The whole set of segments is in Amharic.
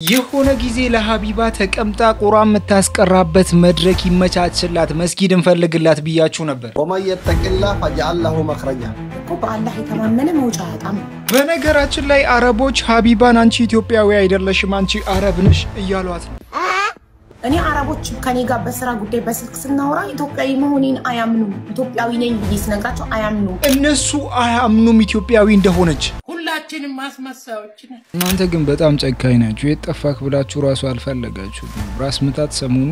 የሆነ ጊዜ ለሐቢባ ተቀምጣ ቁርአን መታስቀራበት መድረክ ይመቻችላት መስጊድ እንፈልግላት ብያችሁ ነበር። وما يتق الله فجعل له مخرجا በአላህ የተማመነ መውጫ ያጣም። በነገራችን ላይ አረቦች ሐቢባን አንቺ ኢትዮጵያዊ አይደለሽም አንቺ አረብ ነሽ እያሏት ነው። እኔ አረቦች ከኔ ጋር በስራ ጉዳይ በስልክ ስናወራ ኢትዮጵያዊ መሆኔን አያምኑ ኢትዮጵያዊ ነኝ ብዬ ስነግራቸው አያምኑ። እነሱ አያምኑም ኢትዮጵያዊ እንደሆነች። ሁላችንም ማስመሳዮች ነን። እናንተ ግን በጣም ጨካኝ ናችሁ። የጠፋክ ብላችሁ ራሱ አልፈለጋችሁ። ራስ ምታት ሰሞኑ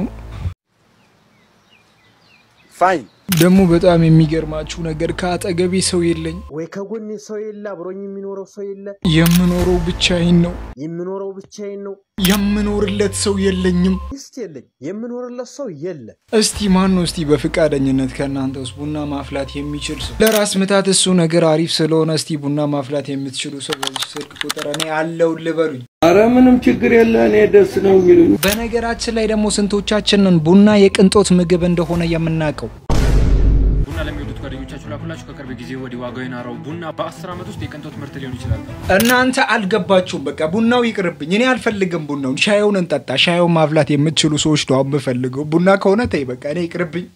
ፋይን ደሞ በጣም የሚገርማችሁ ነገር ካጠገቤ ሰው የለኝ ወይ ከጎኔ ሰው የለ አብሮኝ የሚኖረው ሰው የለ የምኖረው ብቻዬን ነው የምኖረው ብቻዬን ነው የምኖርለት ሰው የለኝም እስቲ የለኝ የምኖርለት ሰው የለ እስቲ ማን ነው እስቲ በፍቃደኝነት ከናንተ ውስጥ ቡና ማፍላት የሚችል ሰው ለራስ ምታት እሱ ነገር አሪፍ ስለሆነ እስቲ ቡና ማፍላት የምትችሉ ሰው በዚህ ስልክ ቁጥር እኔ አለው ልበሉኝ አረ ምንም ችግር የለ እኔ ደስ ነው የሚሉኝ በነገራችን ላይ ደግሞ ስንቶቻችንን ቡና የቅንጦት ምግብ እንደሆነ የምናቀው ቡና ለሚወዱት ጓደኞቻችሁ ላኩላችሁ ከቅርብ ጊዜ ወዲህ ዋጋው የናረው ቡና በ10 አመት ውስጥ የቅንጦት ምርት ሊሆን ይችላል እናንተ አልገባችሁም በቃ ቡናው ይቅርብኝ እኔ አልፈልግም ቡናውን ሻዩን እንጠጣ ሻዩን ማፍላት የምትችሉ ሰዎች ነው የምፈልገው ቡና ከሆነ ተይ በቃ እኔ ይቅርብኝ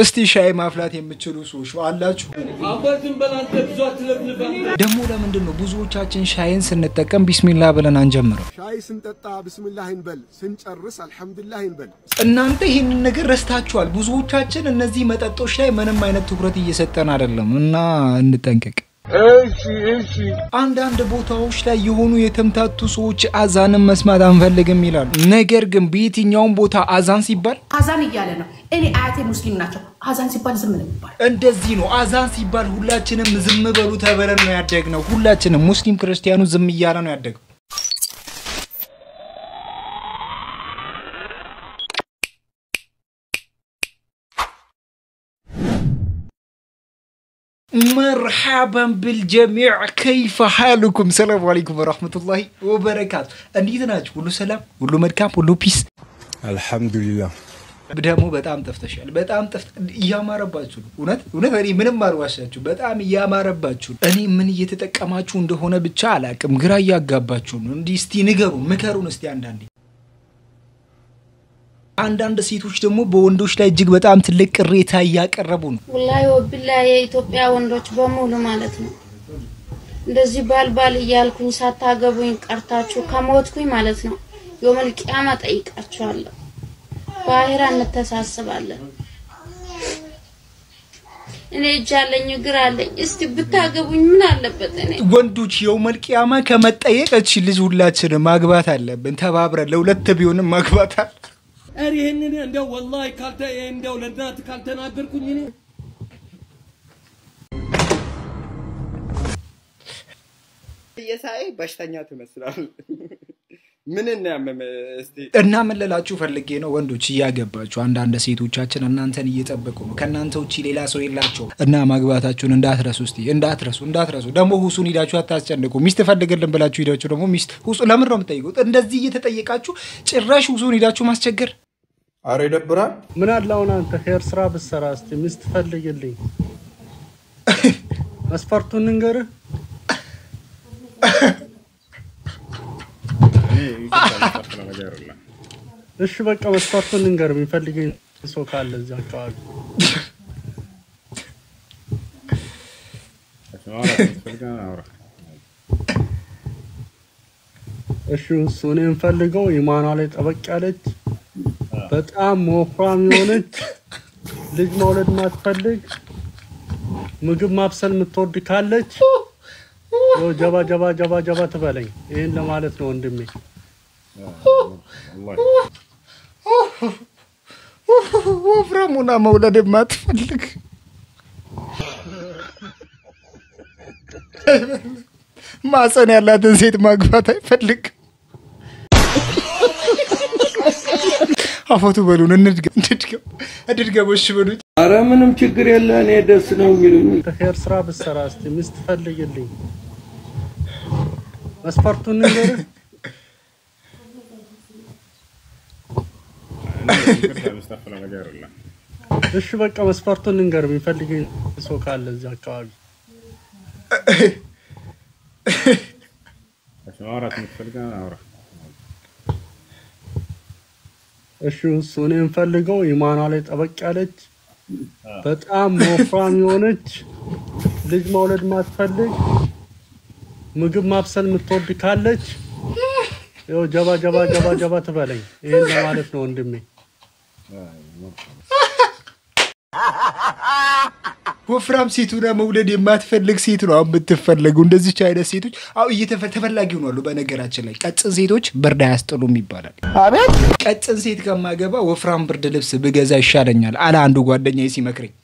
እስቲ ሻይ ማፍላት የምትችሉ ሰዎች አላችሁ አባትን በላንተ ብዙ አትለፍልፋ ደሞ ለምንድነው ብዙዎቻችን ሻይን ስንጠቀም ቢስሚላህ ብለን አንጀምረው ሻይ ስንጠጣ ቢስሚላህ እንበል ስንጨርስ አልহামዱሊላህ እንበል እናንተ ይሄን ነገር ረስታችኋል ብዙዎቻችን እነዚህ መጠጦች ላይ ምንም አይነት ትኩረት እየሰጠን አይደለም እና እንጠንቀቅ እሺ አንዳንድ ቦታዎች ላይ የሆኑ የተምታቱ ሰዎች አዛንን መስማት አንፈልግም ይላሉ ነገር ግን በየትኛው ቦታ አዛን ሲባል አዛን ይያለ ነው እኔ አያቴ ሙስሊም ናቸው አዛን ሲባል ዝም ነው ይባል እንደዚህ ነው አዛን ሲባል ሁላችንም ዝም በሉ ተበለን ነው ያደግነው ሁላችንም ሙስሊም ክርስቲያኑ ዝም ይያለ ነው ያደገው مرحبا بالجميع كيف حالكم السلام عليكم ورحمة الله وبركاته أنيتناج كله سلام كله مركب كله بيس الحمد لله بدمو بتأم تفتشل بتأم يا ما ربّاتشون ونفري من ما رواشاتشون بتأم يا ما ربّاتشون أني من يتتكماتشون ده هنا بتشالك مغرايا جاباتشون ندي استينجرون مكرون استيانداندي አንዳንድ ሴቶች ደግሞ በወንዶች ላይ እጅግ በጣም ትልቅ ቅሬታ ያቀርቡ ነው ወላሂ ወብላሂ የኢትዮጵያ ወንዶች በሙሉ ማለት ነው እንደዚህ ባልባል ይያልኩኝ ሳታገቡኝ ቀርታችሁ ከሞትኩኝ ማለት ነው የውመል ቂያማ ጠይቃችኋለሁ ባሂራ እንተሳሰባለን እኔ ጃለኝ ግራለኝ እስቲ ብታገቡኝ ምን አለበት እኔ ወንዶች የውመል ቂያማ ከመጠየቅ እቺ ልጅ ሁላችንም ማግባት አለብን ተባብረን ለሁለት ቢሆንም ማግባት አለ አሪህንን እንደው ወላሂ ካልተ እንደው ለናት ካልተናገርኩኝ እኔ የሳይ በሽተኛ ትመስላል ምን እናያመም እስቲ እና መለላችሁ ፈልጌ ነው ወንዶች ያገባችሁ አንዳንድ ሴቶቻችን እናንተን እየጠበቁ ነው ከናንተ ውጪ ሌላ ሰው የላቸው እና ማግባታችሁን እንዳትረሱ እስቲ እንዳትረሱ ደሞ ሁሱን ሄዳችሁ አታስጨንቁ ሚስት ፈልግልን ብላችሁ ሄዳችሁ ደሞ ሚስት ሁሱ ለምን ነው የምትጠይቁት እንደዚህ እየተጠየቃችሁ ጭራሽ ሁሱን ሄዳችሁ ማስቸገር አሬ ደብራል ምን አላውና አንተ ኸይር ስራ በሰራ እስቲ ሚስት ፈልግልኝ መስፈርቱን ንገር እሺ በቃ መስፈርቱን ንገር የሚፈልገኝ ሰው ካለ እዚህ አካባቢ እሺ እሱን እንፈልገው ኢማኗ ላይ ጠበቅ ያለች በጣም ወፍራም የሆነች ልጅ መውለድ ማትፈልግ ምግብ ማብሰል የምትወድ ካለች ጀባ ትበለኝ ይሄን ለማለት ነው ወንድሜ ወፍራሙና መውለድ ማትፈልግ ማሰን ያላትን ሴት ማግባት አይፈልግ አፎቱ በሉን እንድድገም እሺ በሉኝ አረ ምንም ችግር የለ እኔ ደስ ነው የሚሉኝ ኸይር ስራ በሰራ እስቲ ሚስት ፈልግልኝ መስፈርቱን ንገር እሺ በቃ መስፈርቱን ንገር የሚፈልገኝ ሰው ካለ እዚህ አካባቢ አውራት የምትፈልጋ አውራ እሺ እሱን እንፈልገው ኢማኗ ላይ ጠበቅ ያለች በጣም ወፍራም የሆነች ልጅ መውለድ ማትፈልግ ምግብ ማብሰል የምትወድ ካለች ያው ጀባ ትበለኝ ይሄን ለማለት ነው ወንድሜ ወፍራም ሴቱ ለመውለድ የማትፈልግ ሴት ነው የምትፈልገው እንደዚህ አይነት ሴቶች አው እየተፈላጊ ሆነዋል በነገራችን ላይ ቀጭን ሴቶች ብርድ አያስጥሉም ይባላል አቤት ቀጭን ሴት ከማገባ ወፍራም ብርድ ልብስ ብገዛ ይሻለኛል አለ አንዱ ጓደኛዬ ሲመክረኝ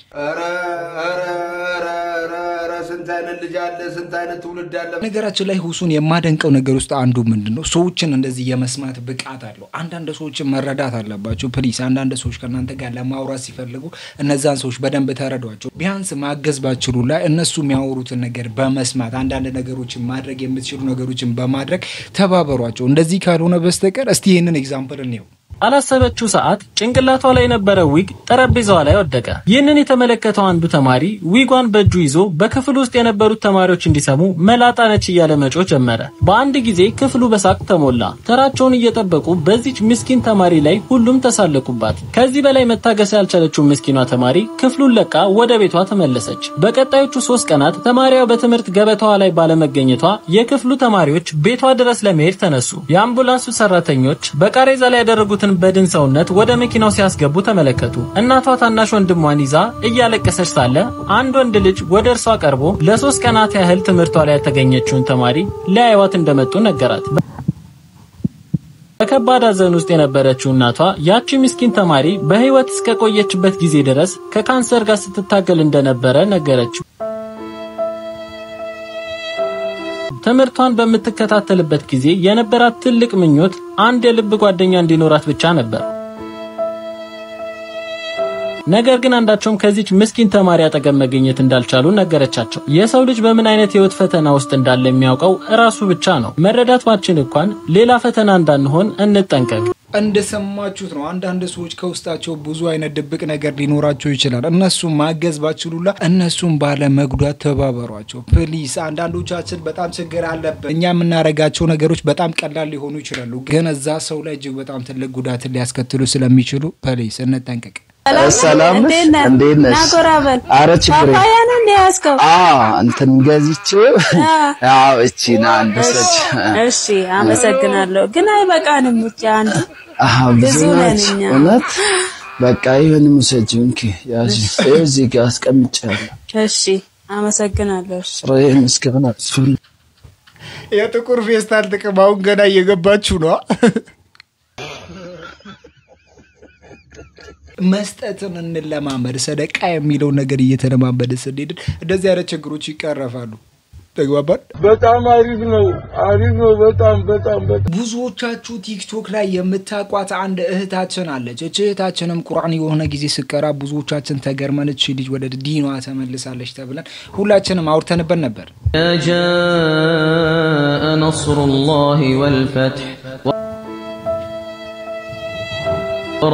ስንታይነት ትውልድ አለ ነገራችን ላይ ሁሱን የማደንቀው ነገር ውስጥ አንዱ ምንድነው ሰዎችን እንደዚህ የመስማት ብቃት አለው አንዳንድ ሰዎችን መረዳት አለባቸው ፕሊስ አንዳንድ ሰዎች ከናንተ ጋር ለማውራት ሲፈልጉ እነዛን ሰዎች በደንብ ተረዷቸው ቢያንስ ማገዝ ባችሉ ላይ እነሱ የሚያወሩትን ነገር በመስማት አንዳንድ ነገሮችን ማድረግ የምትችሉ ነገሮችን በማድረግ ተባበሯቸው እንደዚህ ካልሆነ በስተቀር እስቲ ይሄንን ኤግዛምፕል እንየው አላሰበችው ሰዓት ጭንቅላቷ ላይ የነበረ ዊግ ጠረጴዛዋ ላይ ወደቀ ይህንን የተመለከተው አንዱ ተማሪ ዊጓን በእጁ ይዞ በክፍሉ ውስጥ የነበሩት ተማሪዎች እንዲሰሙ መላጣ ነች እያለ መጮህ ጀመረ በአንድ ጊዜ ክፍሉ በሳቅ ተሞላ ተራቸውን እየጠበቁ በዚች ምስኪን ተማሪ ላይ ሁሉም ተሳለቁባት ከዚህ በላይ መታገስ ያልቻለችው ምስኪኗ ተማሪ ክፍሉን ለቃ ወደ ቤቷ ተመለሰች በቀጣዮቹ 3 ቀናት ተማሪዋ በትምህርት ገበታዋ ላይ ባለመገኘቷ የክፍሉ ተማሪዎች ቤቷ ድረስ ለመሄድ ተነሱ የአምቡላንሱ ሰራተኞች በቃሬዛ ላይ ያደረጉት በድን ሰውነት ወደ መኪናው ሲያስገቡ ተመለከቱ እናቷ ታናሽ ወንድሟን ይዛ እያለቀሰች ሳለ አንድ ወንድ ልጅ ወደ እርሷ ቀርቦ ለ3 ቀናት ያህል ትምህርቷ ላይ ተገኘችውን ተማሪ ለያይዋት እንደመጡ ነገራት በከባድ ሐዘን ውስጥ የነበረችው እናቷ ያቺ ምስኪን ተማሪ በህይወት እስከ ቆየችበት ጊዜ ድረስ ከካንሰር ጋር ስትታገል እንደነበረ ነገረችው ትምህርቷን በመተከታተልበት ጊዜ የነበራት ትልቅ ምኞት አንድ የልብ ጓደኛ እንዲኖራት ብቻ ነበር ነገር ግን አንዳቸውም ከዚች ምስኪን ተማሪ አጠገብ መገኘት እንዳልቻሉ ነገረቻቸው የሰው ልጅ በምን አይነት ህይወት ፈተና ውስጥ እንዳለ የሚያውቀው ራሱ ብቻ ነው መረዳት ማችን እንኳን ሌላ ፈተና እንዳንሆን እንጠንቀቅ እንደሰማችሁት ነው አንዳንድ ሰዎች ከውስጣቸው ብዙ አይነት ድብቅ ነገር ሊኖራቸው ይችላል እነሱ ማገዝ ባችሉላ እነሱን ባለ መጉዳት ተባበሯቸው ፕሊስ አንዳንዶቻችን በጣም ችግር አለበት እኛ የምናረጋቸው ነገሮች በጣም ቀላል ሊሆኑ ይችላሉ ግን እዛ ሰው ላይ እጅግ በጣም ትልቅ ጉዳት ሊያስከትሉ ስለሚችሉ ፕሊስ እንጠንቀቅ ሰላም እንዴት ነሽ አረ ችግር አያና እንዲያስከው እንትን ገዝቼው ያው እቺና አንደሰች እሺ አመሰግናለሁ ግን አይበቃንም ብቻ አንተ ብዙ ነኝ እውነት በቃ ይሄን ሙሰጂንኪ ያጂ እዚህ ጋር አስቀምጫለሁ እሺ አመሰግናለሁ ረይን እስከና ስፈል የጥቁር ፌስታል ጥቅማውን ገና እየገባችሁ ነው መስጠትን እንለማመድ ሰደቃ የሚለው ነገር እየተለማመደ ስለሄድ እንደዚህ አይነት ችግሮች ይቀርፋሉ ተግባባን በጣም አሪፍ ነው በጣም ብዙዎቻችሁ ቲክቶክ ላይ የምታቋት አንድ እህታችን አለች እህታችንም ቁርአን የሆነ ጊዜ ስቀራ ብዙዎቻችን ተገርመን እቺ ልጅ ወደ ዲኗ ተመልሳለች ተብለን ሁላችንም አውርተንበት ነበር جاء نصر الله والفتح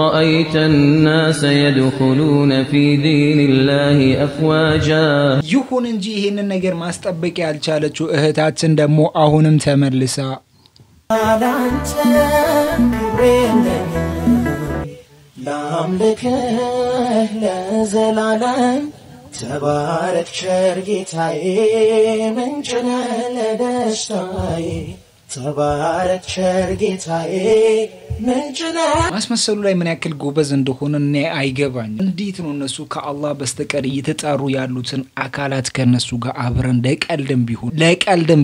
رأيت الناس يدخلون في دين الله أفواجا ይሁን እንጂ ይሄንን ነገር ማስጠበቅ ያልቻለችው እህታችን ደግሞ አሁንም ተመልሳ አላንተ ላምልክ ለዘላለም ተባረክ ቸር ጌታዬ ምንጭነ ለደስታዬ ተባረክ ቸር ጌታዬ ምንጭነ ማስመሰሉ ላይ ምን ያክል ጎበዝ እንደሆነ እኔ አይገባኝ እንዴት ነው እነሱ ከአላህ በስተቀር እየተጣሩ ያሉትን አካላት ከነሱ ጋር አብረን ለቀልድም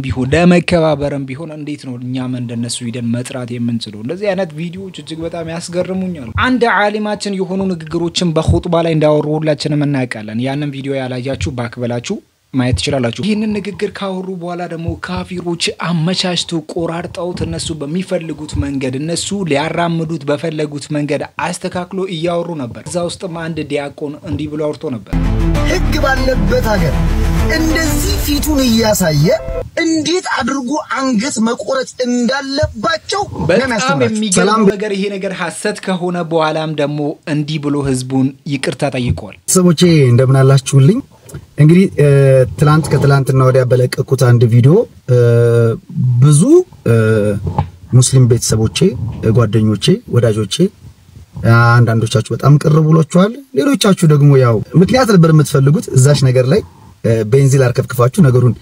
ቢሆን ለመከባበርም ቢሆን እንዴት ነው እኛም እንደነሱ ሄደን መጥራት የምንችለው እንደዚህ አይነት ቪዲዮዎች እጅግ በጣም ያስገርሙኛል አንድ ዓሊማችን የሆኑ ንግግሮችን በኹጥባ ላይ እንዳወሩ ሁላችንም እናውቃለን ያንን ቪዲዮ ያላያችሁ ባክበላችሁ ማየት ይችላልላችሁ ይሄንን ንግግር ካወሩ በኋላ ደግሞ ካፊሮች አመቻችተው ቆራርጠውት እነሱ በሚፈልጉት መንገድ እነሱ ሊያራምዱት በፈለጉት መንገድ አስተካክሎ እያወሩ ነበር እዛ ውስጥም አንድ ዲያቆን እንዲህ ብሎ አውርቶ ነበር ህግ ባለበት ሀገር እንደዚህ ፊቱን እያሳየ እንዴት አድርጎ አንገት መቆረጥ እንዳለባቸው በጣም የሚገርም ነገር ይሄ ነገር ሐሰት ከሆነ በኋላም ደግሞ እንዲህ ብሎ ህዝቡን ይቅርታ ጠይቋል ሰቦቼ እንደምን አላችሁልኝ እንግዲህ ትላንት ከትላንትና ወዲያ በለቀቁት አንድ ቪዲዮ ብዙ ሙስሊም ቤተሰቦቼ ጓደኞቼ ወዳጆቼ አንዳንዶቻችሁ በጣም ቅር ብሏችኋል ሌሎቻችሁ ደግሞ ያው ምክንያት ነበር የምትፈልጉት እዛሽ ነገር ላይ ቤንዚል አርከፍክፋችሁ ነገሩን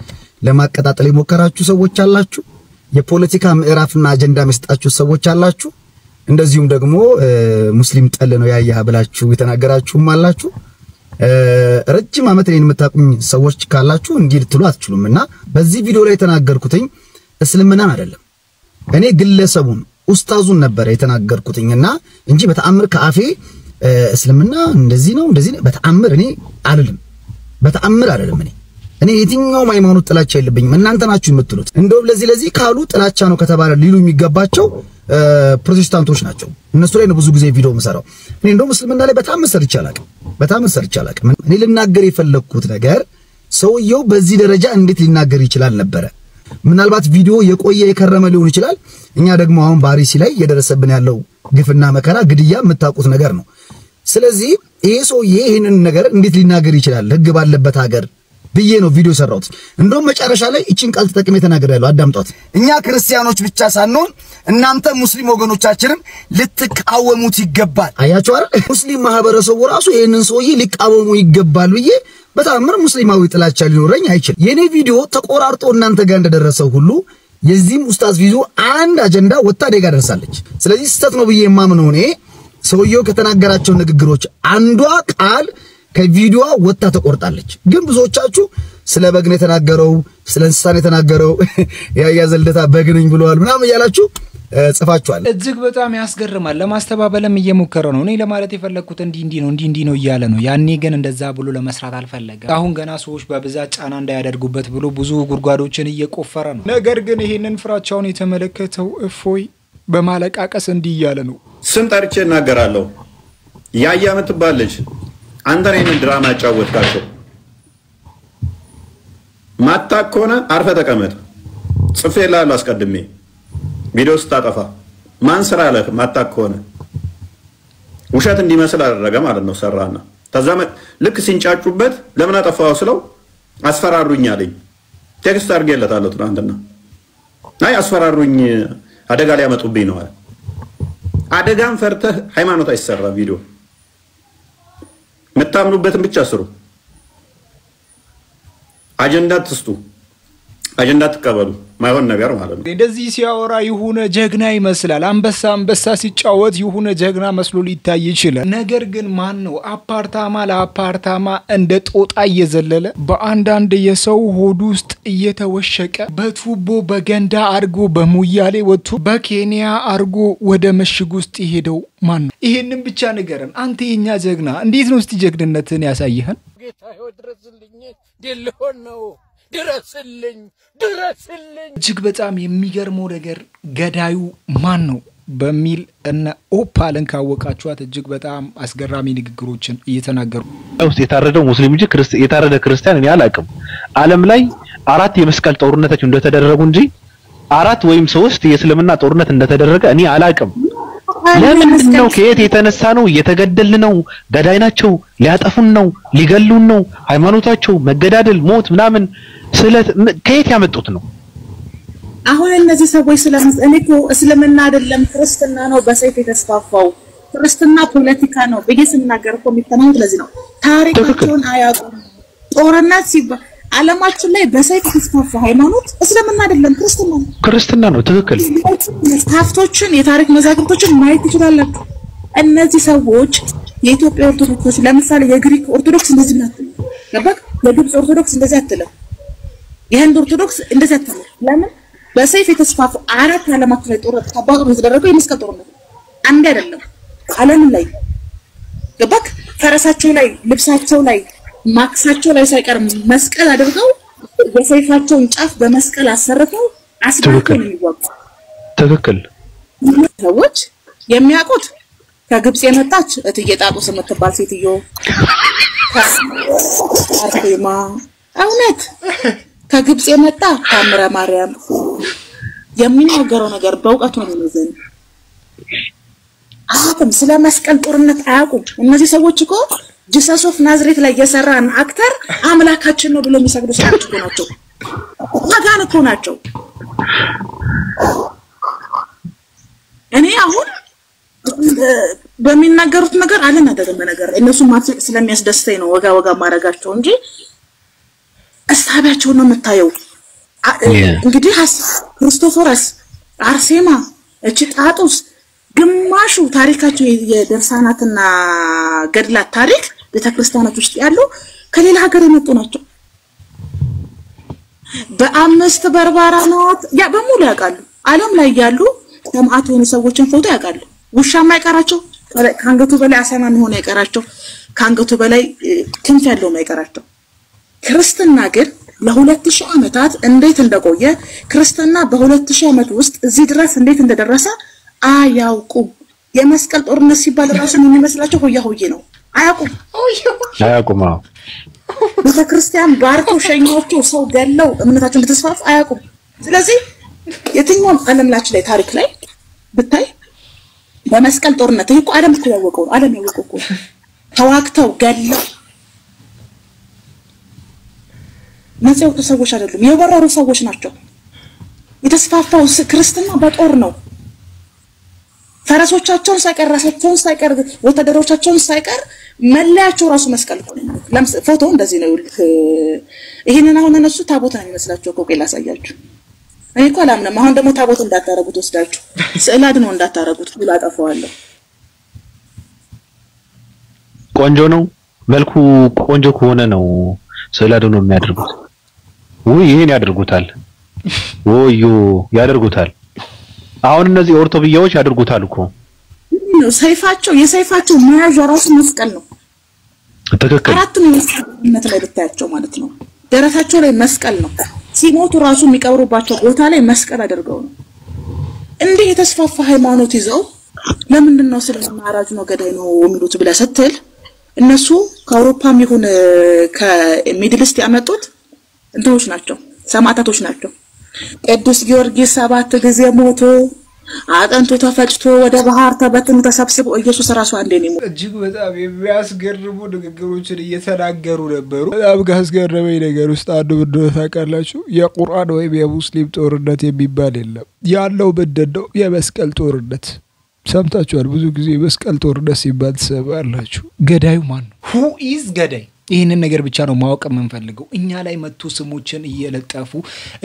ለማቀጣጠል የሞከራችሁ ሰዎች አላችሁ የፖለቲካ ምዕራፍና አጀንዳ መስጣችሁ ሰዎች አላችሁ እንደዚሁም ደግሞ ሙስሊም ጠል ነው ያያህ ብላችሁ የተናገራችሁም አላችሁ ረጅም አመት ላይ የምታቁኝ ሰዎች ካላችሁ እንዲህ ልትሉ አትችሉምና በዚህ ቪዲዮ ላይ የተናገርኩትኝ እስልምናን አይደለም እኔ ግለሰቡን ኡስታዙን ነበር የተናገርኩትኝና እንጂ በተአምር ከአፌ እስልምና እንደዚህ ነው በተአምር እኔ አይደለም በተአምር አይደለም እኔ የትኛው ሃይማኖት ጥላቻ የለብኝም እናንተ ናችሁ የምትሉት እንደው ለዚህ ካሉ ጥላቻ ነው ከተባለ ሊሉ የሚገባቸው ፕሮቴስታንቶች ናቸው እነሱ ላይ ነው ብዙ ጊዜ ቪዲዮ መሰራው እኔ እንደው እስልምና ላይ በጣም ሰርች አላቅም እኔ ልናገር የፈለኩት ነገር ሰውየው በዚህ ደረጃ እንዴት ሊናገር ይችላል ነበር ምናልባት ቪዲዮ የቆየ የከረመ ሊሆን ይችላል እኛ ደግሞ አሁን ባሪሲ ላይ የደረሰብን ያለው ግፍና መከራ ግድያ የምታውቁት ነገር ነው ስለዚህ ይሄ ሰውዬ ይሄንን ነገር እንዴት ሊናገር ይችላል ህግ ባለበት ሀገር ብዬ ነው ቪዲዮ ሰራውት እንደውም መጨረሻ ላይ እቺን ቃል ተጠቅሜ ተናግሬያለሁ አዳምጧት እኛ ክርስቲያኖች ብቻ ሳንሆን እናንተ ሙስሊም ወገኖቻችንም ልትቃወሙት ይገባል አያችሁ አይደል ሙስሊም ማህበረሰቡ ራሱ ይሄንን ሰውዬ ሊቃወሙ ይገባል ብዬ በታምር ሙስሊማዊ ጥላቻ ሊኖረኝ አይችል የኔ ቪዲዮ ተቆራርጦ እናንተ ጋር እንደደረሰው ሁሉ የዚህም ኡስታዝ ቪዲዮ አንድ አጀንዳ ወጣ ደጋ ደርሳለች ስለዚህ ስተት ነው ብዬ የማምነው እኔ ሰውየው ከተናገራቸው ንግግሮች አንዷ ቃል ከቪዲዮ ወጣ ተቆርጣለች ግን ብዙዎቻችሁ ስለ በግነ የተናገረው ስለ እንስሳን የተናገረው ያያዘልደታ በግነኝ ብለዋል ምናምን ያላችሁ ጽፋችኋል እጅግ በጣም ያስገርማል ለማስተባበለም እየሞከረ ነው እኔ ለማለት የፈለኩት እንዲህ ነው እያለ ነው ያኔ ግን እንደዛ ብሎ ለመስራት አልፈለገ አሁን ገና ሰዎች በብዛት ጫና እንዳያደርጉበት ብሎ ብዙ ጉርጓዶችን እየቆፈረ ነው ነገር ግን ይሄንን ፍራቻውን የተመለከተው እፎይ በማለቃቀስ እንዲህ እያለ ነው ስም ጠርቼ እናገራለሁ ያያ የምትባለች አንተ ነህ ድራማ ያጫወትካቸው ማታኮነ አርፈ ተቀመጥ ጽፌልሃለሁ አስቀድሜ ቪዲዮ ስታጠፋ ማን ስራ አለ ማታኮነ ውሸት እንዲመስል አደረገ ማለት ነው ሰራና ተዛመ ልክ ሲንጫጩበት ለምን አጠፋው ስለው አስፈራሩኝ አለኝ ቴክስት አድርጌለታለሁ ትናንትና አይ አስፈራሩኝ አደጋ ላይ ያመጡብኝ ነው አደጋን ፈርተህ ሃይማኖት አይሰራ ቪዲዮ መታምኑበትን ብቻ ስሩ አጀንዳ ትስጡ አጀንዳ ተቀበሉ ማይሆን ነገር ማለት ነው እንደዚህ ሲያወራ ይሁን ጀግና ይመስላል አንበሳ ሲጫወት ይሁን ጀግና መስሎ ሊታይ ይችላል ነገር ግን ማን ነው ለአፓርታማ እንደ ጦጣ እየዘለለ በአንዳንድ የሰው ሆድ ውስጥ እየተወሸቀ በቱቦ በገንዳ አርጎ በሙያሌ ወጥቶ በኬንያ አርጎ ወደ ምሽግ ውስጥ ይሄደው ማን ነው ይሄንን ብቻ ነገርን አንተ የኛ ጀግና እንዴት ነው እስቲ ጀግንነትን ያሳየህን ጌታዬ ድረስልኝ ዲልሆን ነው ድረስልኝ እጅግ በጣም የሚገርመው ነገር ገዳዩ ማን ነው በሚል እና ኦፓልን ካወቃችኋት እጅግ በጣም አስገራሚ ንግግሮችን እየተናገሩ ውስጥ የታረደው ሙስሊም እንጂ የታረደ ክርስቲያን እኔ አላቅም ዓለም ላይ 4 የመስቀል ጦርነቶች እንደተደረጉ እንጂ 4 ወይም 3 የእስልምና ጦርነት እንደተደረገ እኔ አላቅም ለምንድነው ከየት የተነሳ ነው እየተገደልን ነው ገዳይ ናቸው ሊያጠፉን ነው ሊገሉን ነው ሃይማኖታቸው መገዳደል ሞት ምናምን ስለት ከየት ያመጡት ነው አሁን እነዚህ ሰዎች ስለምንእኮ እስልምና አይደለም ክርስትና ነው በሰይፍ የተስፋፋው ክርስትና ፖለቲካ ነው በየስናገር እኮ የሚተናው ስለዚህ ነው ታሪካቸውን አያውቁም ጦርነት ሲባል ዓለማችን ላይ በሰይፍ የተስፋፋ ሃይማኖት እስልምና አይደለም ክርስትና ነው ትክክል ታፍቶችን የታሪክ መዛግብቶችን ማየት ይችላልላችሁ እነዚህ ሰዎች የኢትዮጵያ ኦርቶዶክሶች ለምሳሌ የግሪክ ኦርቶዶክስ እንደዚህ ናት ለበቅ የግብጽ ኦርቶዶክስ እንደዚህ አትለም የህንድ ኦርቶዶክስ እንደዚህ አትለም ለምን በሰይፍ የተስፋፋ አራት ዓለማት ላይ ጦርነት ተባብሮ የተደረገው የመስቀል ጦርነት አንድ አይደለም ዓለም ላይ ለበቅ ፈረሳቸው ላይ ልብሳቸው ላይ ማክሳቸው ላይ ሳይቀር መስቀል አድርገው የሰይፋቸውን ጫፍ በመስቀል አሰርተው አስባቸው ነው የሚወጡ ትክክል ሰዎች የሚያውቁት ከግብጽ የመጣች እትዬ ጣጡስ የምትባል ሴትዮ አርሴማ እውነት ከግብጽ የመጣ ታምረ ማርያም የሚናገረው ነገር በእውቀቱ ነው የሚዘን አሁን ስለ መስቀል ጦርነት አያውቁም እነዚህ ሰዎች እኮ ጂሰስ ኦፍ ናዝሬት ላይ የሰራን አክተር አምላካችን ነው ብሎ የሚሰግዱ ሰዎች እኮ ናቸው። ዋጋን እኮ ናቸው። እኔ አሁን በሚናገሩት ነገር አልናደድም። ነገር እነሱ ማጥቅ ስለሚያስደስተኝ ነው ወጋ ማረጋቸው እንጂ አሳቢያቸው ነው የምታየው። እንግዲህ ክርስቶፎረስ፣ አርሴማ፣ እቺ ጣጡስ ግማሹ ታሪካቸው የደርሳናትና ገድላት ታሪክ ቤተክርስቲያናት ውስጥ ያሉ ከሌላ ሀገር የመጡ ናቸው። በአምስት በርባራናት ያ በሙሉ ያውቃሉ። ዓለም ላይ ያሉ ሰማዕት የሆኑ ሰዎችን ፎቶ ያውቃሉ። ውሻ ማይቀራቸው ካንገቱ በላይ አሳማ ሆነ ያቀራቸው ካንገቱ በላይ ክንፍ ያለው ማይቀራቸው። ክርስትና ግን ለ2000 ዓመታት እንዴት እንደቆየ ክርስትና በ2000 ዓመት ውስጥ እዚህ ድረስ እንዴት እንደደረሰ አያውቁም። የመስቀል ጦርነት ሲባል ራሱ የሚመስላቸው ሆያ ነው። አያውቁም። ቤተክርስቲያን ባርኮ ሸኛቸው ሰው ገለው እምነታቸውን በተስፋፋ አያውቁም። ስለዚህ የትኛውም ዓለምላችን ላይ ታሪክ ላይ ብታይ በመስቀል ጦርነት ይሄ እኮ ዓለም እኮ ያወቀው ነው። ዓለም ያወቀው እኮ ተዋክተው ገለው ነፃው ሰዎች አይደሉም፣ የወረሩ ሰዎች ናቸው። የተስፋፋው ክርስትና በጦር ነው። ፈረሶቻቸውን ሳይቀር ራሳቸውን ሳይቀር ወታደሮቻቸውን ሳይቀር መለያቸው ራሱ መስቀል እኮ ነው። ፎቶ እንደዚህ ነው። ይሄንን አሁን እነሱ ታቦት ነው የሚመስላቸው እኮ ላሳያችሁ። እኔ እኮ አላምንም። አሁን ደግሞ ታቦት እንዳታረጉት ወስዳችሁ ስዕል አድኖ እንዳታረጉት ብላ አጠፋዋለሁ። ቆንጆ ነው መልኩ ቆንጆ ከሆነ ነው ስዕል አድኖ የሚያደርጉት። ይሄን ያደርጉታል። ያደርጉታል። አሁን እነዚህ ኦርቶብያዎች ያደርጉታል እኮ ሰይፋቸው የሰይፋቸው መያዣ ራሱ መስቀል ነው። ተከክል አራቱም መስቀልነት ላይ ብታያቸው ማለት ነው። ደረታቸው ላይ መስቀል ነው። ሲሞቱ ራሱ የሚቀብሩባቸው ቦታ ላይ መስቀል አድርገው ነው። እንዲህ የተስፋፋ ሃይማኖት ይዘው ለምንድን ነው ስለማራጅ ነው ገዳይ ነው የሚሉት ብለህ ስትል እነሱ ከአውሮፓም ይሁን ከሚድል ኢስት ያመጡት እንትኖች ናቸው፣ ሰማዕታቶች ናቸው። ቅዱስ ጊዮርጊስ 7 ጊዜ ሞቶ አጥንቱ ተፈጭቶ ወደ ባህር ተበትኖ ተሰብስቦ ኢየሱስ ራሱ አንዴ ነው። እጅግ በጣም የሚያስገርሙ ንግግሮችን እየተናገሩ ነበሩ። በጣም ካስገረመኝ ነገር ውስጥ አንዱ ምንድነው ታውቃላችሁ? የቁርአን ወይም የሙስሊም ጦርነት የሚባል የለም። ያለው ምንድን ነው? የመስቀል ጦርነት። ሰምታችኋል? ብዙ ጊዜ መስቀል ጦርነት ሲባል ትሰማላችሁ። ገዳዩ ማን ነው? who is ገዳይ? ይሄንን ነገር ብቻ ነው ማወቅ የምንፈልገው። እኛ ላይ መጥቶ ስሞችን እየለጠፉ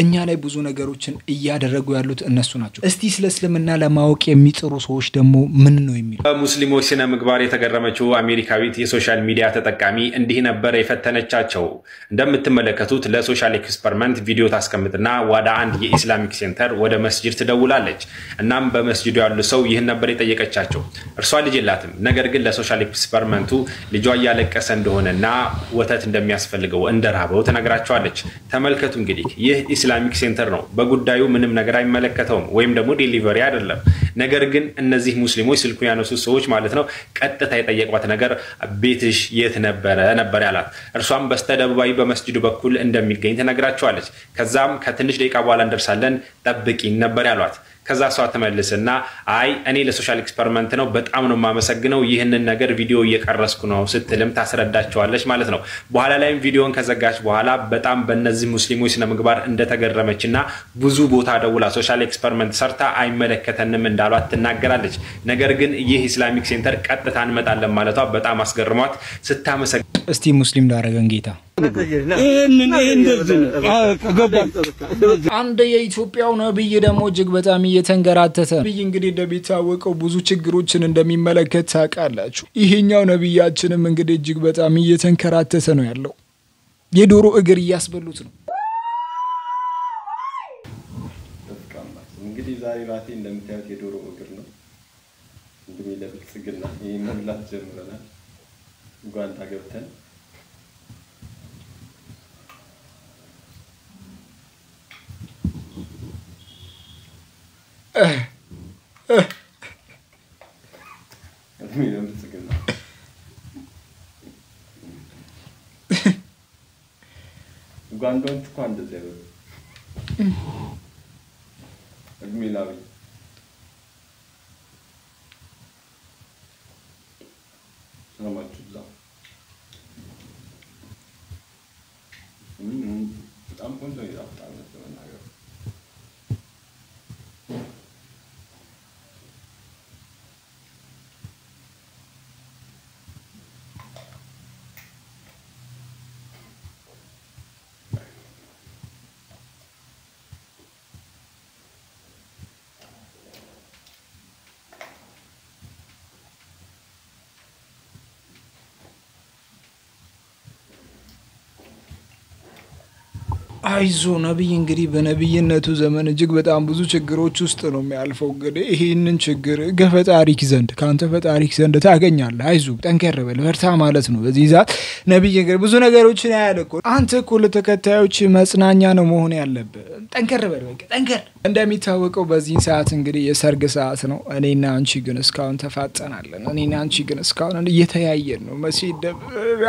እኛ ላይ ብዙ ነገሮችን እያደረጉ ያሉት እነሱ ናቸው። እስቲ ስለ እስልምና ለማወቅ የሚጥሩ ሰዎች ደግሞ ምን ነው የሚሉ ሙስሊሞች ስነ ምግባር የተገረመችው አሜሪካዊት የሶሻል ሚዲያ ተጠቃሚ እንዲህ ነበር የፈተነቻቸው። እንደምትመለከቱት ለሶሻል ኤክስፐሪመንት ቪዲዮ ታስቀምጥና ወደ አንድ የኢስላሚክ ሴንተር ወደ መስጂድ ትደውላለች። እናም በመስጂዱ ያሉ ሰው ይህን ነበር የጠየቀቻቸው። እርሷ ልጅ የላትም፣ ነገር ግን ለሶሻል ኤክስፐሪመንቱ ልጇ እያለቀሰ እንደሆነና ወተት እንደሚያስፈልገው እንደራበው ተነግራቸዋለች። ተመልከቱ እንግዲህ ይህ ኢስላሚክ ሴንተር ነው። በጉዳዩ ምንም ነገር አይመለከተውም ወይም ደግሞ ዴሊቨሪ አይደለም። ነገር ግን እነዚህ ሙስሊሞች ስልኩ ያነሱ ሰዎች ማለት ነው ቀጥታ የጠየቋት ነገር ቤትሽ የት ነበር ያላት። እርሷም በስተደቡባዊ በመስጂዱ በኩል እንደሚገኝ ተነግራቸዋለች። ከዛም ከትንሽ ደቂቃ በኋላ እንደርሳለን ጠብቂኝ ነበር ያሏት። ከዛ ሰው ተመልሰና አይ እኔ ለሶሻል ኤክስፐሪመንት ነው በጣም ነው ማመሰግነው ይህንን ነገር ቪዲዮ እየቀረስኩ ነው ስትልም ታስረዳቸዋለች ማለት ነው። በኋላ ላይም ቪዲዮን ከዘጋች በኋላ በጣም በእነዚህ ሙስሊሞች ስነ ምግባር እንደተገረመችና ብዙ ቦታ ደውላ ሶሻል ኤክስፐሪመንት ሰርታ አይመለከተንም እንዳሏት ትናገራለች። ነገር ግን ይህ ኢስላሚክ ሴንተር ቀጥታ እንመጣለን ማለቷ በጣም አስገርሟት ስታመሰግን እስቲ ሙስሊም ዳረገን ጌታ አንድ የኢትዮጵያው ነብይ ደግሞ እጅግ በጣም እየተንገራተተ ነብይ እንግዲህ እንደሚታወቀው ብዙ ችግሮችን እንደሚመለከት ታውቃላችሁ። ይሄኛው ነብያችንም እንግዲህ እጅግ በጣም እየተንከራተተ ነው ያለው። የዶሮ እግር እያስበሉት ነው። እንግዲህ ዛሬ ራቴ እንደምታዩት የዶሮ እግር ነው። እንግዲህ ለብልጽግና ይሄን መብላት ጀምረናል። ጓንታ ገብተን ጓንዶን እንኳን እንደዚህ አይደለም እድሜላዊ ሰማችሁ አይዞ ነብይ እንግዲህ በነብይነቱ ዘመን እጅግ በጣም ብዙ ችግሮች ውስጥ ነው የሚያልፈው። እንግዲህ ይሄንን ችግር ከፈጣሪክ ዘንድ ካንተ ፈጣሪክ ዘንድ ታገኛለህ። አይዞ ጠንከር በል በርታ ማለት ነው። በዚህ ሰዓት ነብይ እንግዲህ ብዙ ነገሮችን ያያል እኮ። አንተ እኮ ለተከታዮች መጽናኛ ነው መሆን ያለበት። ጠንከር በል በቃ ጠንከር። እንደሚታወቀው በዚህ ሰዓት እንግዲህ የሰርግ ሰዓት ነው። እኔና አንቺ ግን እስካሁን ተፋጠናለን። እኔና አንቺ ግን እስካሁን እየተያየን ነው። መቼ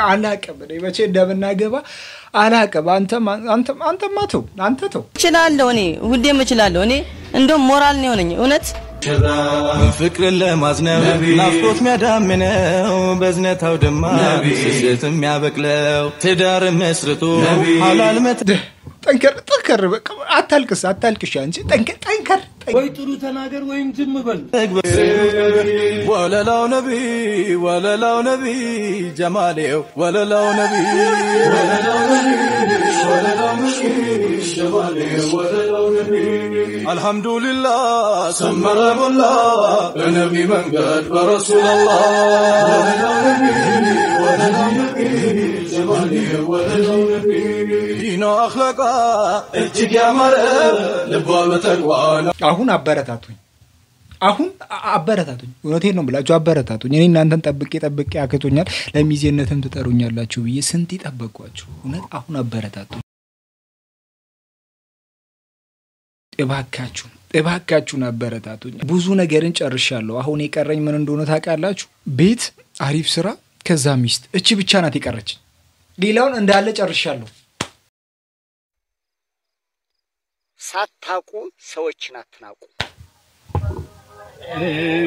አላቀም መቼ እንደምናገባ አላቀም። አንተማ ተው አንተ ተው። እችላለሁ እኔ ሁሌም እችላለሁ። እኔ እንደውም ሞራል ነው የሆነኝ እውነት ፍቅር ለማዝነብ ናፍቆት የሚያዳምነው በዝነታው ደማ ስስት የሚያበቅለው ትዳር መስርቶ ሐላል ጠንከር በቃ አታልቅስ አንቺ ጠንከር ወይ ጥሩ ተናገር ወይም ዝም በል ወለላው ነቢ ጀማሌው ወለላው ነቢ አልহামዱሊላህ ሰመረቡላ በነቢ መንገድ በረሱላህ ወለላው ነቢ ጀማሌው ወለላው ነቢ ዲና አኽላቃ እጅግ ያማረ ልቧ በተቅዋና አሁን አበረታቱኝ እውነቴን ነው ብላችሁ አበረታቱኝ። እኔ እናንተን ጠብቄ አከቶኛል ለሚዜነትም ትጠሩኛላችሁ ብዬ ስንት ይጠበቅኳችሁ። እውነት አሁን አበረታቱኝ እባካችሁን አበረታቱኝ። ብዙ ነገርን ጨርሻለሁ። አሁን የቀረኝ ምን እንደሆነ ታውቃላችሁ? ቤት፣ አሪፍ ስራ፣ ከዛ ሚስት። እቺ ብቻ ናት የቀረችኝ። ሌላውን እንዳለ ጨርሻለሁ። ሳታቁ ሰዎችን አትናቁ።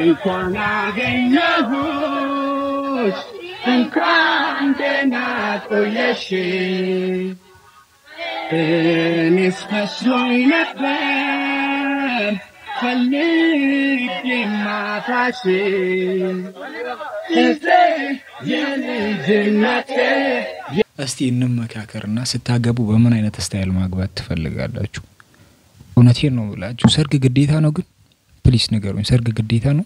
እንኳን አገኘሁሽ እንኳን ደህና ቆየሽ እኔስ መስሎኝ ነበር ፈልጌ ማጣሽ የልጅነቴ እስቲ እንመካከርና ስታገቡ በምን አይነት ስታይል ማግባት ትፈልጋላችሁ? እውነቴን ነው ብላችሁ ሰርግ ግዴታ ነው ግን ፕሊስ ንገሩኝ። ሰርግ ግዴታ ነው?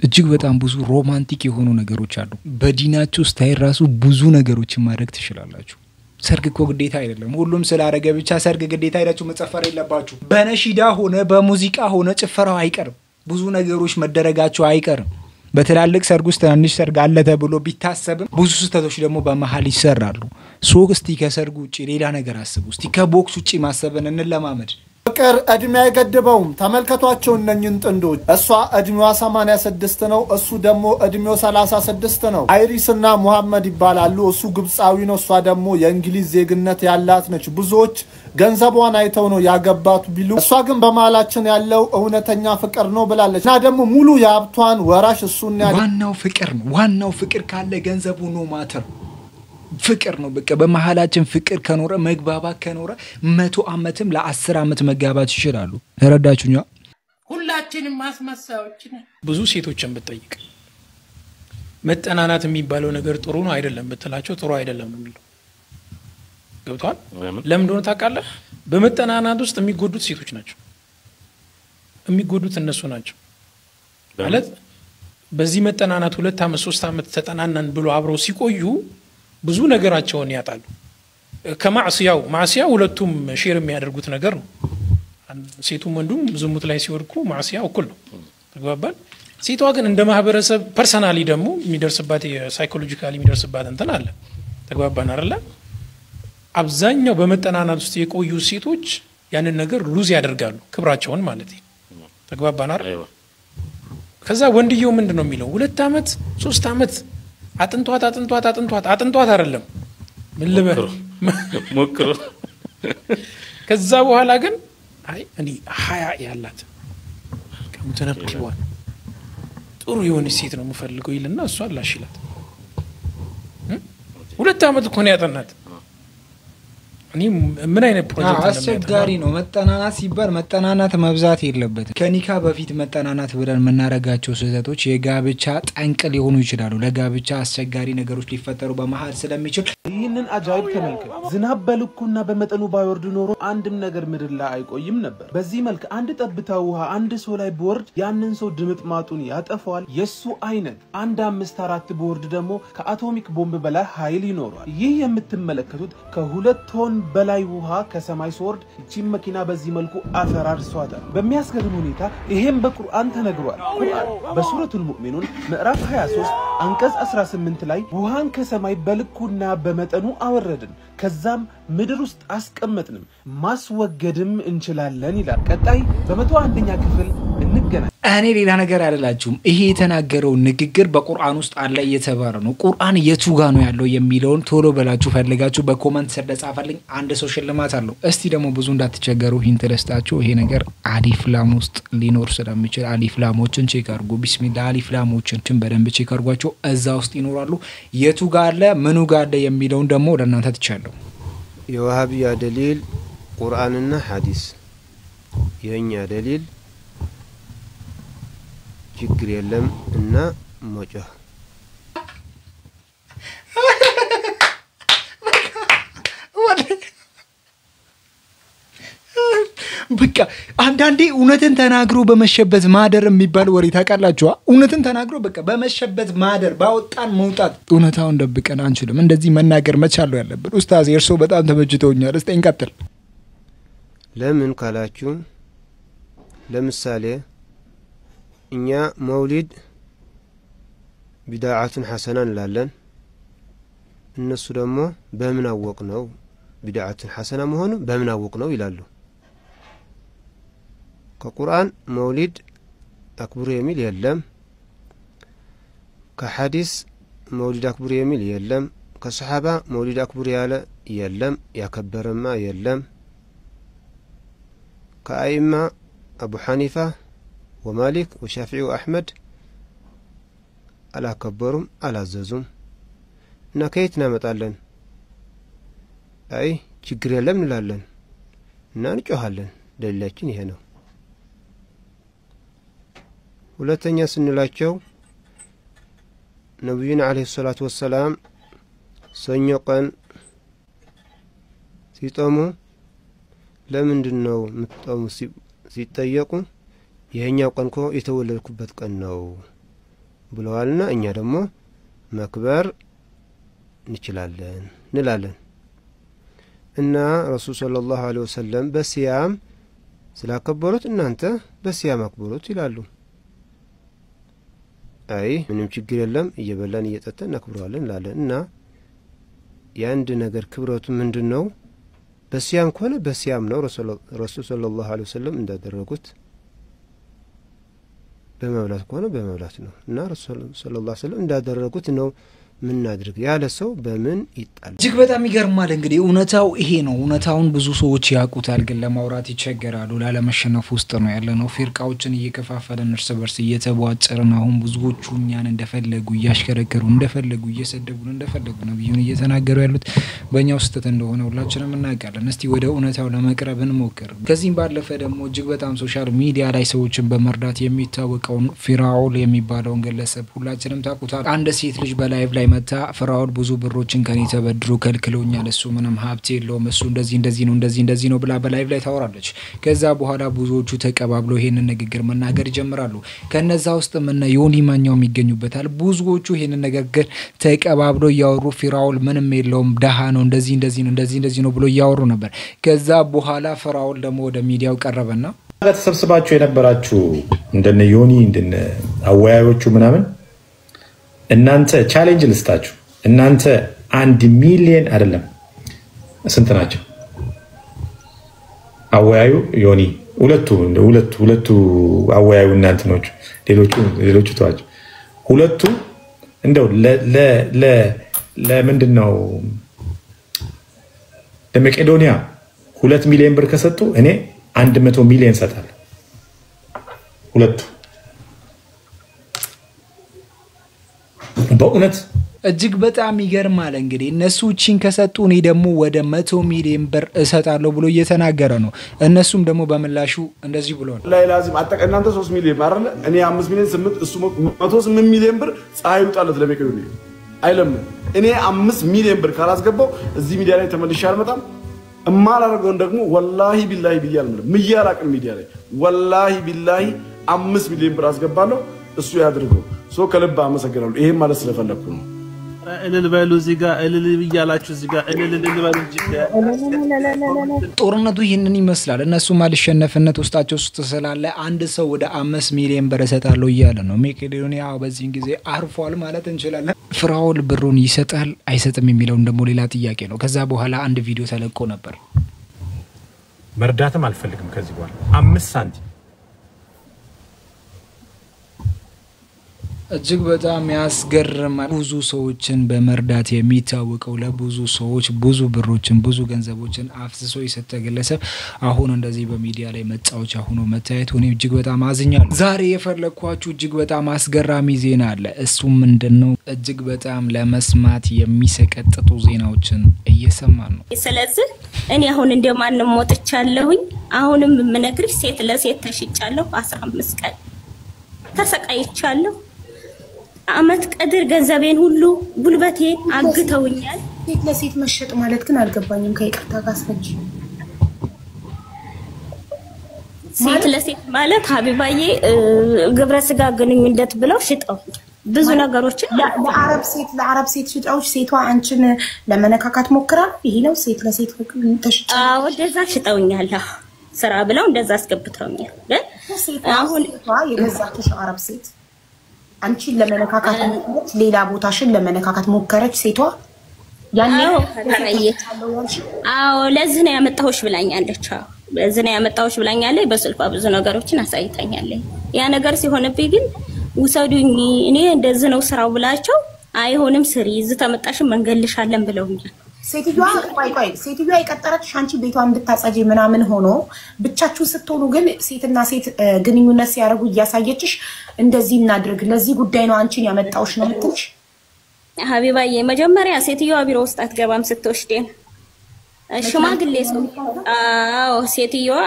እጅግ በጣም ብዙ ሮማንቲክ የሆኑ ነገሮች አሉ። በዲናችሁ ስታይል ራሱ ብዙ ነገሮችን ማድረግ ትችላላችሁ። ሰርግ እኮ ግዴታ አይደለም። ሁሉም ስላረገ ብቻ ሰርግ ግዴታ አይዳችሁ መጨፈር የለባችሁ። በነሺዳ ሆነ በሙዚቃ ሆነ ጭፈራው አይቀርም። ብዙ ነገሮች መደረጋቸው አይቀርም። በትላልቅ ሰርግ ውስጥ ትናንሽ ሰርግ አለ ተብሎ ቢታሰብም ብዙ ስህተቶች ደግሞ በመሃል ይሰራሉ። እስቲ ከሰርግ ውጪ ሌላ ነገር አስቡ። እስቲ ከቦክስ ውጪ ማሰብን እንለማመድ። ፍቅር እድሜ አይገድበውም። ተመልከቷቸው እነኝን ጥንዶች። እሷ እድሜዋ 86 ነው፣ እሱ ደግሞ እድሜው 36 ነው። አይሪስና ሙሐመድ ይባላሉ። እሱ ግብጻዊ ነው፣ እሷ ደግሞ የእንግሊዝ ዜግነት ያላት ነች። ብዙዎች ገንዘቧን አይተው ነው ያገባቱ ቢሉ እሷ ግን በመሃላችን ያለው እውነተኛ ፍቅር ነው ብላለች። እና ደግሞ ሙሉ የሀብቷን ወራሽ እሱና ዋናው ፍቅር ካለ ገንዘቡ ነው ማተር ፍቅር ነው። በቃ በመሃላችን ፍቅር ከኖረ መግባባት ከኖረ 100 አመትም ለ10 አመት መጋባት ይችላሉ። ተረዳችሁኛ? ሁላችንም ማስመሳዮች ነን። ብዙ ሴቶችን ብትጠይቅ መጠናናት የሚባለው ነገር ጥሩ ነው አይደለም ብትላቸው ጥሩ አይደለም ነው የሚለው። ገብቷል? ለምን እንደሆነ ታውቃለህ? በመጠናናት ውስጥ የሚጎዱት ሴቶች ናቸው። የሚጎዱት እነሱ ናቸው። ማለት በዚህ መጠናናት 2 አመት 3 አመት ተጠናናን ብሎ አብረው ሲቆዩ ብዙ ነገራቸውን ያጣሉ። ማዕሲያው ሁለቱም ሼር የሚያደርጉት ነገር ነው። ሴቱም ወንዱም ዝሙት ላይ ሲወድቁ ማዕሲያው እኩል ነው። ተግባባን? ሴቷ ግን እንደ ማህበረሰብ ፐርሰናሊ ደግሞ የሚደርስባት የሳይኮሎጂካሊ የሚደርስባት እንትን አለ። ተግባባን አይደለ? አብዛኛው በመጠናናት ውስጥ የቆዩ ሴቶች ያንን ነገር ሉዝ ያደርጋሉ፣ ክብራቸውን ማለት ነው። ተግባባን አይደል? ከዛ ወንድየው ምንድነው የሚለው 2 አመት 3 አመት አጥንቷት አይደለም ምን ልበል ሞክሮ ከዛ በኋላ ግን አይ እኔ 20 ያላት ከሙተነብኪዋን ጥሩ የሆነ ሴት ነው የምፈልገው ይልና እሷ አላሽላት 2 አመት እኮ ነው ያጠናት። እኔ ምን አይነት ፕሮጀክት አስቸጋሪ ነው። መጠናናት ሲባል መጠናናት መብዛት የለበትም። ከኒካ በፊት መጠናናት ብለን መናረጋቸው ስህተቶች የጋብቻ ጠንቅ ሊሆኑ ይችላሉ። ለጋብቻ አስቸጋሪ ነገሮች ሊፈጠሩ በመሃል ስለሚችል ይህንን አጃይብ ተመልከት። ዝናብ በልኩና በመጠኑ ባይወርድ ኖሮ አንድም ነገር ምድር ላይ አይቆይም ነበር። በዚህ መልክ አንድ ጠብታ ውሃ አንድ ሰው ላይ ቢወርድ ያንን ሰው ድምጥማጡን ያጠፋዋል። የሱ አይነት 1 5 4 ቢወርድ ደግሞ ከአቶሚክ ቦምብ በላይ ኃይል ይኖረዋል። ይህ የምትመለከቱት ከ2 ቶን በላይ ውሃ ከሰማይ ሲወርድ እቺን መኪና በዚህ መልኩ አፈራርሷታል። በሚያስገርም ሁኔታ ይሄም በቁርአን ተነግሯል። ቁርአን በሱረቱል ሙእሚኑን ምዕራፍ 23 አንቀጽ 18 ላይ ውሃን ከሰማይ በልኩና በመጠኑ አወረድን ከዛም ምድር ውስጥ አስቀመጥንም ማስወገድም እንችላለን ይላል። ቀጣይ በ101ኛ ክፍል እንገናኝ። እኔ ሌላ ነገር አይደላችሁም። ይሄ የተናገረው ንግግር በቁርአን ውስጥ አለ እየተባረ ነው። ቁርአን የቱ ጋር ነው ያለው የሚለውን ቶሎ በላችሁ ፈልጋችሁ በኮሜንት ስር ጻፉልኝ። አንድ ሰው ሽልማት አለው። እስቲ ደግሞ ብዙ እንዳትቸገሩ ሂንት ልስጣችሁ። ይሄ ነገር አሊፍ ላም ውስጥ ሊኖር ስለሚችል አሊፍ ላሞችን ቼክ አድርጉ። ቢስሚላህ አሊፍ ላሞችን በደንብ ቼክ አድርጓቸው። እዛ ውስጥ ይኖራሉ። የቱ ጋር አለ ምኑ ጋር አለ የሚለውን ደግሞ ለእናንተ ትቻለሁ። የዋሃቢያ ደሊል ቁርአንና ሐዲስ የኛ ደሊል ችግር የለም እና ሞጮህ በቃ አንዳንዴ እውነትን ተናግሮ በመሸበት ማደር የሚባል ወሬ ታውቃላችሁ? እውነትን ተናግሮ በቃ በመሸበት ማደር ባወጣን መውጣት። እውነታውን ደብቀን አንችልም። እንደዚህ መናገር መቻል ያለብን። ኡስታዝ እርሶ በጣም ተመችቶኛል። እስቲ እንቀጥል። ለምን ካላችሁ ለምሳሌ እኛ መውሊድ ቢድዓቱን ሐሰና እንላለን። እነሱ ደግሞ በምን አወቅ ነው ቢድዓቱን ሐሰና መሆኑ በምን አወቅ ነው ይላሉ። ከቁርአን መውሊድ አክብሩ የሚል የለም። ከሐዲስ መውሊድ አክብሩ የሚል የለም። ከሰሃባ መውሊድ አክብሩ ያለ የለም። ያከበረማ የለም። ከአይማ አቡ ሐኒፋ ወማሊክ ወሻፊዒ ወአሕመድ አላከበሩም አላዘዙም። እና ከየት እናመጣለን? አይ ችግር የለም እንላለን እና እንጮሃለን። ደሊላችን ይሄ ነው። ሁለተኛ ስንላቸው ነብዩና አለይሂ ሰላቱ ወሰላም ሰኞ ቀን ሲጦሙ ለምንድነው ምትጦሙ ሲጠየቁ ይሄኛው ቀን እኮ የተወለድኩበት ቀን ነው ብለዋልና እኛ ደግሞ መክበር እንችላለን እንላለን። እና ረሱል ሰለላሁ ዐለይሂ ወሰለም በሲያም ስላከበሩት እናንተ በሲያም አክብሩት ይላሉ። አይ ምንም ችግር የለም እየበላን እየጠጣን እናክብረዋለን እንላለን። እና የአንድ ነገር ክብረቱ ምንድነው? በሲያም ከሆነ በሲያም ነው። ረሱል ሰለላሁ ዐለይሂ ወሰለም እንዳደረጉት በመብላት ከሆነ በመብላት ነው። እና ረሱል ሰለላሁ ዐለይሂ ወሰለም እንዳደረጉት ነው ምን አድርግ ያለ ሰው በምን ይጣል? እጅግ በጣም ይገርማል። እንግዲህ እውነታው ይሄ ነው። እውነታውን ብዙ ሰዎች ያውቁታል፣ ግን ለማውራት ይቸገራሉ። ላለመሸነፍ ውስጥ ነው ያለነው። ፊርቃዎችን እየከፋፈለን እርስ በርስ እየተቧጨርን አሁን ብዙዎቹ እኛን እንደፈለጉ እያሽከረከሩ እንደፈለጉ እየሰደቡን እንደፈለጉ ነብዩን እየተናገሩ ያሉት በእኛው ስህተት እንደሆነ ሁላችንም እናውቃለን። እስቲ ወደ እውነታው ለመቅረብ እንሞክር። ከዚህም ባለፈ ደግሞ እጅግ በጣም ሶሻል ሚዲያ ላይ ሰዎችን በመርዳት የሚታወቀውን ፊራኦል የሚባለውን ግለሰብ ሁላችንም ታውቁታል። አንድ ሴት ልጅ በላይቭ ላይ መታ ፍራኦል ብዙ ብሮችን ከኔ ተበድሮ ከልክሎኛል፣ እሱ ምንም ሀብት የለውም፣ እሱ እንደዚህ ነው ብላ በላይቭ ላይ ታወራለች። ከዛ በኋላ ብዙዎቹ ተቀባብለው ይሄንን ንግግር መናገር ይጀምራሉ። ከነዛ ውስጥ ዮኒ ማኛው የሚገኙበታል። ብዙዎቹ ይሄንን ንግግር ተቀባብለው ያወሩ ፊራኦል ምንም የለውም፣ ደሃ ነው፣ እንደዚህ ነው ብሎ ያወሩ ነበር። ከዛ በኋላ ፍራኦል ደግሞ ወደ ሚዲያው ቀረበና ተሰብስባችሁ የነበራችሁ እንደነ ዮኒ እንደነ አወያዮቹ ምናምን እናንተ ቻሌንጅ ልስጣችሁ። እናንተ 1 ሚሊዮን አይደለም ስንት ናቸው? አወያዩ ዮኒ ሁለቱ አወያዩ እናንተ ነው። ሌሎቹ ተዋቸው። ሁለቱ እንደው ለምንድነው ለመቄዶንያ 2 ሚሊዮን ብር ከሰጡ እኔ 100 ሚሊዮን ሰጣለሁ። ሁለቱ በእውነት እጅግ በጣም ይገርማል። እንግዲህ እነሱ እቺን ከሰጡ እኔ ደግሞ ወደ 100 ሚሊዮን ብር እሰጣለሁ ብሎ እየተናገረ ነው። እነሱም ደግሞ በመላሹ እንደዚህ ብሎ ነው። ላይ ላዚም አጠቀናንተ 3 ሚሊዮን አይደለ? እኔ 5 ሚሊዮን 8 እሱ 108 ሚሊዮን ብር ፀሐይ ይውጣለት ለመቄዶንያ አይለምን። እኔ 5 ሚሊዮን ብር ካላስገባው እዚህ ሚዲያ ላይ ተመልሼ አልመጣም። እማላረገውን ደግሞ ወላሂ ቢላሂ ብያል ማለት ምያራቅን ሚዲያ ላይ ወላሂ ቢላሂ 5 ሚሊዮን ብር አስገባለሁ። እሱ ያድርገው። ሶ ከልብ አመሰግናለሁ። ይሄን ማለት ስለፈለኩ ነው። እልል በሉ እዚህ ጋር እልል ብያላችሁ እዚህ ጋር እልል በሉ እንጂ ጦርነቱ ይህንን ይመስላል። እነሱ ማልሸነፍነት ውስጣቸው ውስጥ ስላለ አንድ ሰው ወደ 5 ሚሊዮን ብር እሰጣለሁ እያለ ነው። መቄዶንያ በዚህ ጊዜ አርፏል ማለት እንችላለን። ፍራኦል ብሩን ይሰጣል አይሰጥም የሚለውን ደግሞ ሌላ ጥያቄ ነው። ከዛ በኋላ አንድ ቪዲዮ ተለቆ ነበር። መርዳትም አልፈልግም ከዚህ በኋላ 5 ሳንቲም እጅግ በጣም ያስገርማል። ብዙ ሰዎችን በመርዳት የሚታወቀው ለብዙ ሰዎች ብዙ ብሮችን ብዙ ገንዘቦችን አፍስሶ የሰጠ ግለሰብ አሁን እንደዚህ በሚዲያ ላይ መጫወቻ ሆኖ መታየቱ እኔ እጅግ በጣም አዝኛለሁ። ዛሬ የፈለኳችሁ እጅግ በጣም አስገራሚ ዜና አለ። እሱም ምንድነው? እጅግ በጣም ለመስማት የሚሰቀጥጡ ዜናዎችን እየሰማን ነው። ስለዚህ እኔ አሁን እንደማንም ሞትቻለሁኝ። አሁንም ምነግርሽ ሴት ለሴት ተሽጫለሁ። 15 ቀን ተሰቃይቻለሁ። አመት ቀድር ገንዘቤን ሁሉ ጉልበቴን አግተውኛል። ሴት ለሴት መሸጥ ማለት ግን አልገባኝም። ከይቅርታ ጋር አስፈጅ ሴት ለሴት ማለት ሀቢባዬ ግብረ ስጋ ግንኙነት ብለው ሽጠው ብዙ ነገሮችን ለአረብ ሴት ሽጣዎች ሴቷ አንቺን ለመነካካት ሞክራ ይሄ ነው ሴት ለሴት ተሽጣ ወደዛ ሽጠውኛል። ስራ ብለው እንደዛ አስገብተውኛል። አሁን የገዛችሽ አረብ ሴት አንቺን ለመነካካት ሞከረች፣ ሌላ ቦታሽን ለመነካካት ሞከረች ሴቷ። ያኔው ለዚህ ነው ያመጣሁሽ ብላኛለች። ለዚህ ነው ያመጣሁሽ ብላኛለች። በስልኳ ብዙ ነገሮችን አሳይታኛለች። ያ ነገር ሲሆንብኝ ግን ውሰዱኝ እኔ እንደዚህ ነው ስራው ብላቸው አይሆንም ስሪ እዚህ ተመጣሽ መንገልሻለን ብለውኛል። ሴትዮዋ ሴትዮዋ የቀጠረችሽ አንቺ ቤቷን እንድታጸጂ ምናምን ሆኖ ብቻችሁ ስትሆኑ ግን ሴትና ሴት ግንኙነት ሲያደርጉ እያሳየችሽ እንደዚህ እናድርግ ለዚህ ጉዳይ ነው አንቺን ያመጣውሽ ነው የምትልሽ። ሀቢባዬ መጀመሪያ ሴትዮዋ ቢሮ ውስጥ አትገባም ስትወስደን ሽማግሌ ሰው ሴትዮዋ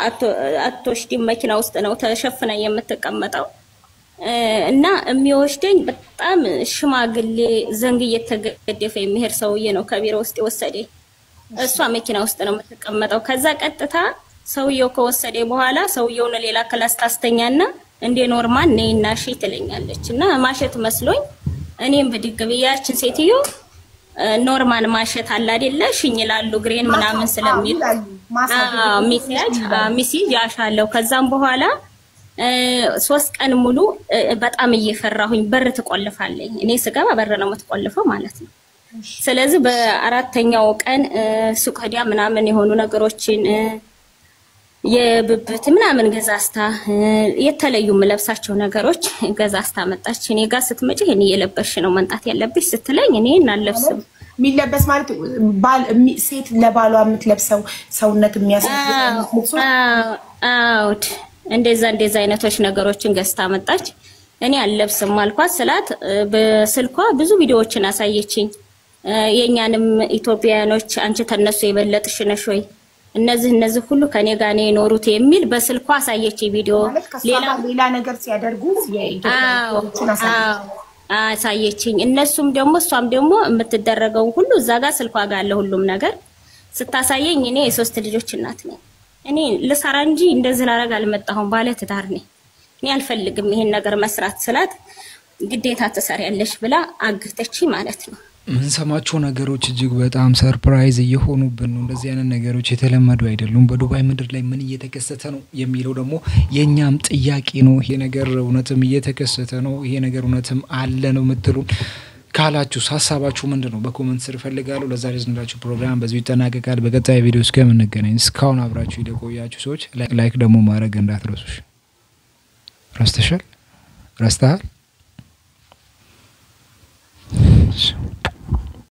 አትወስድም መኪና ውስጥ ነው ተሸፍና የምትቀመጠው እና የሚወስደኝ በጣም ሽማግሌ ዘንግ እየተገደፈ የሚሄድ ሰውዬ ነው ከቢሮ ውስጥ የወሰደኝ። እሷ መኪና ውስጥ ነው የምትቀመጠው። ከዛ ቀጥታ ሰውየው ከወሰደ በኋላ ሰውየውን ሌላ ክላስ ታስተኛና እንደ ኖርማል ነይና እሺ ትለኛለች እና ማሸት መስሎኝ እኔም ብድግ ብያችን ሴትዮ ኖርማል ማሸት አለ አይደለ ሽኝላሉ ግሬን ምናምን ስለሚል ሚሴጅ ያሻለው። ከዛም በኋላ 3 ቀን ሙሉ በጣም እየፈራሁኝ በር ትቆልፋለኝ። እኔ ስገባ በር ነው የምትቆልፈው ማለት ነው። ስለዚህ በአራተኛው ቀን ሱቅ ሄዳ ምናምን የሆኑ ነገሮችን የብብት ምናምን ገዛስታ የተለዩ መለብሳቸው ነገሮች ገዛስታ መጣች። እኔ ጋር ስትመጪ እኔ የለበሽ ነው መንጣት ያለብሽ ስትለኝ እኔ እናለብስም የሚለበስ ማለት ሴት ለባሏ የምትለብሰው ሰውነት የሚያሳይ እንደዛ አይነቶች ነገሮችን ገዝታ መጣች። እኔ አልለብስም አልኳት ስላት በስልኳ ብዙ ቪዲዮዎችን አሳየችኝ። የኛንም ኢትዮጵያኖች አንቺ ተነሱ የበለጥሽ ነሽ ወይ እነዚህ ሁሉ ከኔ ጋር ነው የኖሩት የሚል በስልኳ አሳየችኝ ቪዲዮ። ሌላ ነገር ሲያደርጉ የኢትዮጵያኖችን አሳየችኝ። እነሱም ደግሞ እሷም ደግሞ የምትደረገው ሁሉ እዛ ጋር ስልኳ ጋር አለ ሁሉም ነገር ስታሳየኝ እኔ የ3 ልጆች እናት ነኝ። እኔ ለሰራ እንጂ እንደዚህ ላረግ አልመጣሁም። ባለ ትዳር ነኝ። እኔ አልፈልግም ይሄን ነገር መስራት ስላት ግዴታ ተሰሪያለሽ ብላ አግተች ማለት ነው። ምን ሰማቸው ነገሮች እጅግ በጣም ሰርፕራይዝ እየሆኑብን ነው። እንደዚህ አይነት ነገሮች የተለመዱ አይደሉም። በዱባይ ምድር ላይ ምን እየተከሰተ ነው የሚለው ደግሞ የኛም ጥያቄ ነው። ይሄ ነገር እውነትም እየተከሰተ ነው፣ ይሄ ነገር እውነትም አለ ነው የምትሉን ካላችሁ ሐሳባችሁ ምንድነው? በኮሜንት ስር ፈልጋለሁ። ለዛሬ ዝንላችሁ ፕሮግራም በዚህ ይጠናቀቃል። በቀጣይ ቪዲዮ እስከምንገናኝ እስካሁን አብራችሁ ይደቆያችሁ ሰዎች ላይክ ደግሞ ማድረግ እንዳትረሱሽ። ረስተሃል?